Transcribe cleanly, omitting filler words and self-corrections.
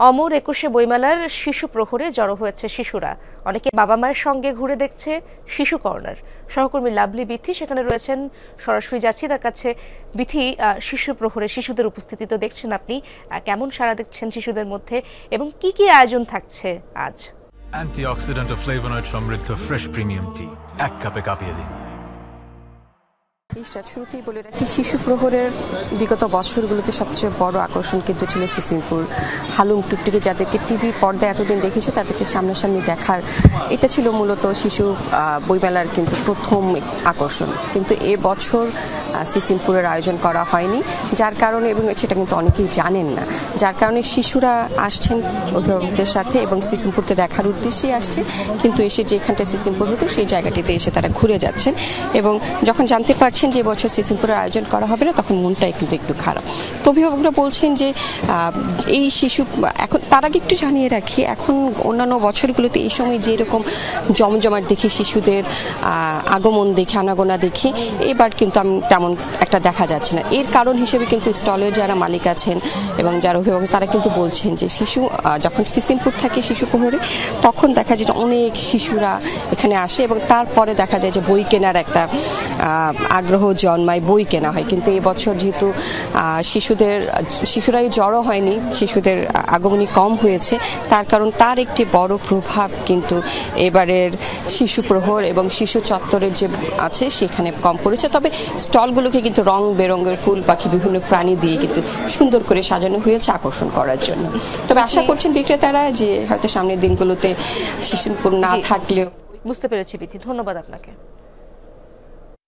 অমর ২১শে বইমেলার শিশু প্রহরে জড়ো হয়েছে শিশুরা। অনেকে বাবা মায়ের সঙ্গে ঘুরে দেখছে শিশু কর্নার। সহকর্মী লাভলি বিথি সেখানে রয়েছেন, সরাসরি যাচ্ছি তার কাছে। বিথি, শিশু প্রহরে শিশুদের উপস্থিতি তো দেখছেন আপনি, কেমন সাড়া দেখছেন শিশুদের মধ্যে এবং কি কি আয়োজন থাকছে আজ? অ্যান্টিঅক্সিডেন্ট ও ফ্লেভোনয়েড সমৃদ্ধ ফ্রেশ প্রিমিয়াম টি এক কাপে কাঁপিয়ে দিন। শুরুতেই বলে রাখি, শিশু প্রহরের বিগত বছরগুলোতে সবচেয়ে বড় আকর্ষণ কিন্তু ছিল সিসিমপুর হালুম টুকটুকি, যাদেরকে টিভি পর্দায় এতদিন দেখেছে তাদেরকে সামনাসামনি দেখার, এটা ছিল মূলত শিশু বইমেলার কিন্তু প্রথম আকর্ষণ। কিন্তু এবছর সিসিমপুরের আয়োজন করা হয়নি, যার কারণে, এবং সেটা কিন্তু অনেকেই জানেন না, যার কারণে শিশুরা আসছেন অভিভাবকদের সাথে এবং সিসিমপুরকে দেখার উদ্দেশ্যেই আসছে, কিন্তু এসে যেখানটায় সিসিমপুর হতো সেই জায়গাটিতে এসে তারা ঘুরে যাচ্ছেন এবং যখন জানতে পারছেন যে এবছর সিসিমপুরের আয়োজন করা হবে না, তখন মনটাই কিন্তু একটু খারাপ। তো অভিভাবকরা বলছেন যে এই শিশু, এখন তার আগে একটু জানিয়ে রাখি, এখন অন্যান্য বছরগুলোতে এই সময় যেরকম জমজমাট দেখি, শিশুদের আগমন দেখে, আনাগোনা দেখি, এবার কিন্তু তেমন একটা দেখা যাচ্ছে না। এর কারণ হিসেবে কিন্তু স্টলের যারা মালিক আছেন এবং যারা অভিভাবক, তারা কিন্তু বলছেন যে শিশু যখন সিসিমপুর থাকে শিশু প্রহরে, তখন দেখা যায় যে অনেক শিশুরা এখানে আসে এবং তারপরে দেখা যায় যে বই কেনার একটা আগ্রহ জন্মায়, বই কেনা হয়। কিন্তু এবছর যেহেতু শিশুরাই জড়ো হয়নি, শিশুদের আগমনী কম হয়েছে, তার কারণ তার একটি বড় প্রভাব কিন্তু এবারের শিশু প্রহর এবং শিশু চত্বরের যে আছে সেখানে কম পড়েছে। তবে স্টলগুলোকে কিন্তু রং বেরঙের ফুল পাখি, বিভিন্ন প্রাণী দিয়ে কিন্তু সুন্দর করে সাজানো হয়েছে আকর্ষণ করার জন্য। তবে আশা করছেন বিক্রেতারা যে হয়তো সামনের দিনগুলোতে সিসিমপুর না থাকলেও। বুঝতে পেরেছি বিথি, ধন্যবাদ আপনাকে।